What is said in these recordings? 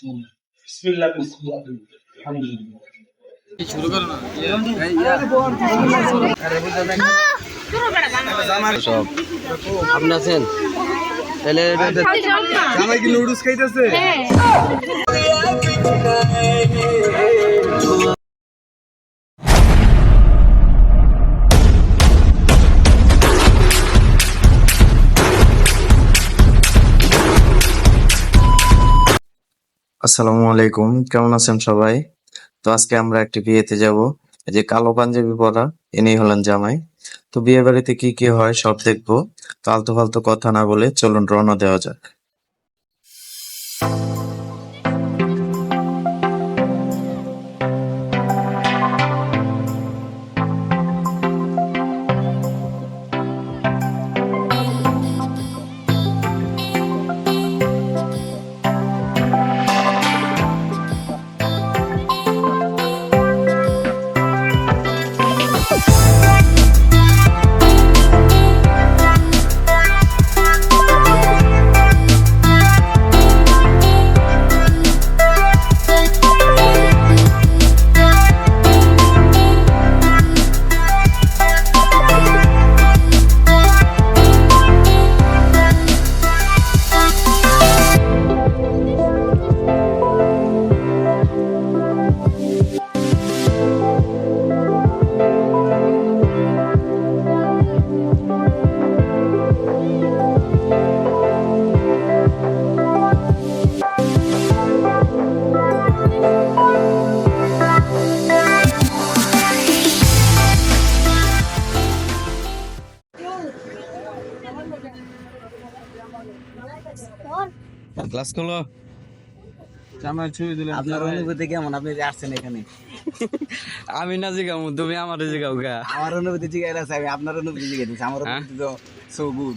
বিসমিল্লাহ বিসমিল্লাহ আলহামদুলিল্লাহ। শুরু করো না। সব আপনি আছেন তাহলে জামাই কি নুডলস খাইতেছে? আসসালামু আলাইকুম, কেমন আছেন সবাই? তো আজকে আমরা একটি বিয়েতে যাব। এই যে কালো পাঞ্জাবি পরা ইনি হলেন জামাই। তো বিয়ে বাড়িতে কি কি হয় সব দেখবো। তো আলতু ফালতু কথা না বলে চলুন রওনা দেওয়া যাক। ক্লাস করলো জামাই ছবি দিলে আপনার অনুভূতি কেমন? আপনি যে আসছেন এখানে, আমি না জিগাও তুমি আমার জিগাও গা। আমার অনুভূতি জিজ্ঞাসা আছে, আমি আপনার অনুভূতি জিজ্ঞাসা, আমার অনুভূতি তো সো গুড।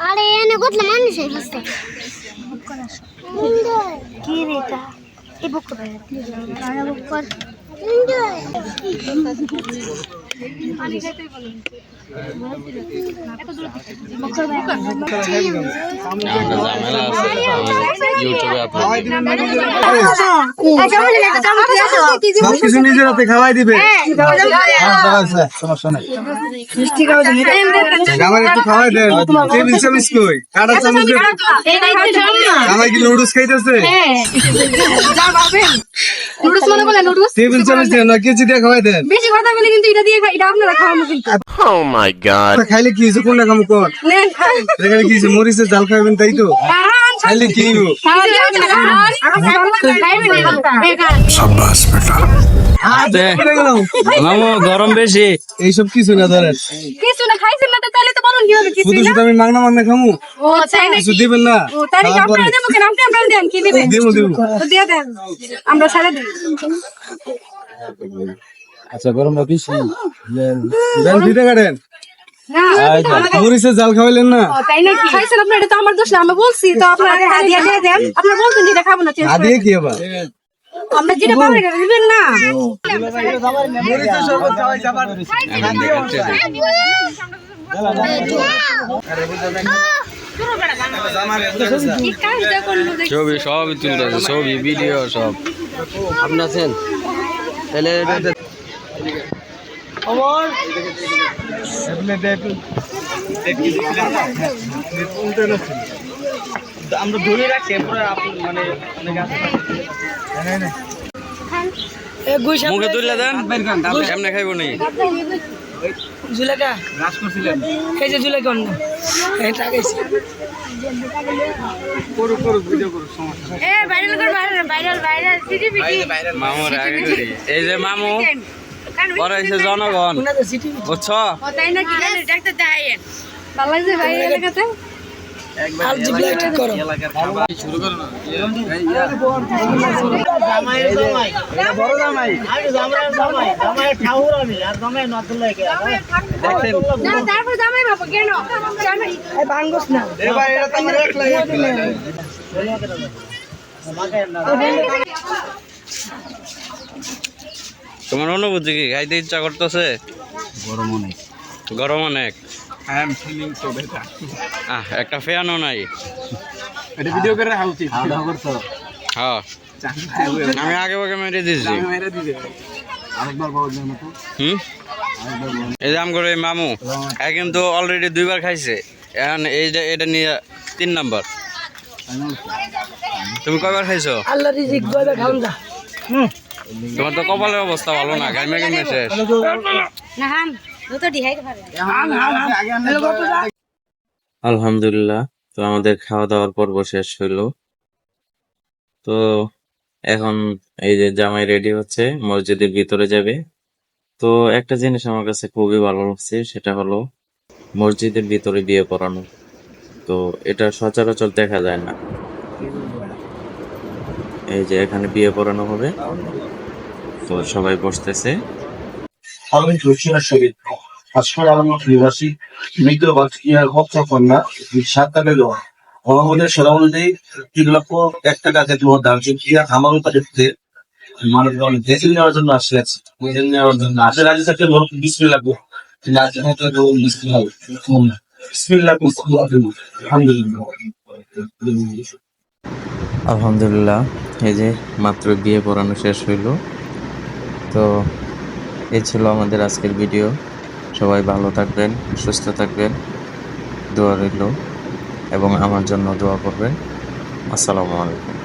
আরে এনে কত মানুষ হইছে কি রে এটা এই বুক করে আরে বুক কর পানি খাইতেই বলেন ইউটিউবে সবকিছু নিজের হাতে খাওয়াই দিবে। সমস্যা নাই, জামাই একটু খাওয়াই দেন। টেবিল চামিচ কই? কাটা চামিচ দেন। জামাই কি নুডলস খাইতেছে? নুডলস মনে বলে নুডলস টেবিল চামিচ দেন না কেচি দিয়ে খাওয়াই দেন। বেশি কথা বলি কিন্তু এটা দিয়ে এটা আপনারা খাওয়ানো কিন্তু ও মাই গড খাইলে কি হয়েছে? কোনটা খামু কোন? নেন খান এখানে কি হয়েছে? মরিচের জাল খাইবেন তাই তো? খাইলে কি হইব? মামু গরম বেশি। এইসব কিছু না ধরেন, কিছু না খাইছেন না তো তাহলে তো বলুন কিভাবে কিছু শুধু না শুধু আমি মাংনা মাংনা খামু? ও তাই নাকি কিছু দিবেন না? ও তাই নাকি আপনারা দেবো কেন আপনি আপনারা দেন কি দিবেন দেবো দেবো। তো দিয়ে দেন আমরা ছেড়ে দিই আচ্ছা গরম বেশি দেন, দিতে কাটেন। না মরিচের জাল খাওয়াইলেন না? ও তাই নাকি খাইছেন আপনারা এটা তো আমার দোষ না আমি বলছি তো আপনারা হাদিয়া দিয়ে দেন আপনারা বলছেন যেটা খাবো না চেঞ্জ আদিয়ে কি আবার? আমরা যেটা পাবো এটা দিবেন না মরিচের শরবত খাওয়াই যাবার। ছবি সবই তুলতেছে, ছবি ভিডিও সব। আপনি আছেন তাহলে আমরা ধরে রাখছি মানে মুখে তুললে দেন, এমনি খাইব নি? জুলেখা গাছ করছিলেন এই যে জুলেখা অন্য এটা গেছে করু করু ভিডিও করু, সমস্যা নাই। এ ভাইরাল কর ভাইরাল ভাইরাল সিটি বিটি মামুর আগে করি। এই যে মামু করাইছে জনগণ, বুঝছো? ও তাই নাকি ডাক্তার দেখাইয়েন ভালো লাগছে ভাই এলাকাতে আর জিবলা ঠিক করো শুরু করো না। বড় জামাই আগে জামাই ঠাউর আমি আর জামাই নতুল্লাহ কে দেখেন না তারপর জামাই বাবা কেন জামাই এই বাঙ্গস না এবার এটা তো আমরা একলাই তোমার অনুভূতি কি? খাইতে ইচ্ছা করতেছে? গরম অনেক গরম অনেক। I am feeling so better. একটা ফ্যানও নাই। এটা ভিডিও করে রাখা উচিত। হ্যাঁ আমি আগে মেরে দিয়েছি। আরেকবার বড় জন্য তো এই যে আমগো এই মামু কিন্তু অলরেডি 2বার খাইছে, এখন এটা নিয়ে 3 নাম্বার। তুমি কয়বার খাইছো? আল্লাহ রিজিক গয়বা খাওন যা। তোমার তো কপালের অবস্থা ভালো না, গাইমে শেষ। না হাম তো ডিহাইতে পারে। আলহামদুলিল্লাহ, তো আমাদের খাওয়া দাওয়ার পর্ব শেষ হইলো। তো এখন এই যে জামাই রেডি হচ্ছে, মসজিদের ভিতরে যাবে। তো একটা জিনিস আমার কাছে খুবই ভালো লাগছে, সেটা হলো মসজিদের ভিতরে বিয়ে পড়ানো। তো এটা সচরাচর দেখা যায় না। এই যে এখানে বিয়ে পড়ানো হবে, তো সবাই বসতেছে। Halin Türkiye şehit. Asker alımı privasi. Mikro batıya hopsa konna. Şartta geliyor. Onun mধ্যে সেরা অনুযায়ী 3,01,000 টাকা যেটি ওর দাম ছিল, আমার উপরে মানুষ দেশে নেওয়ার জন্য আসছে, নেওয়ার জন্য আসে রাজি থাকতে লোক 20 লাগবে। আলহামদুলিল্লাহ, এই যে মাত্র বিয়ে পড়ানো শেষ হইলো। তো এই ছিল আমাদের আজকের ভিডিও। সবাই ভালো থাকবেন, সুস্থ থাকবেন, দোয়া রইল এবং আমার জন্য দোয়া করবেন। আসসালামু আলাইকুম।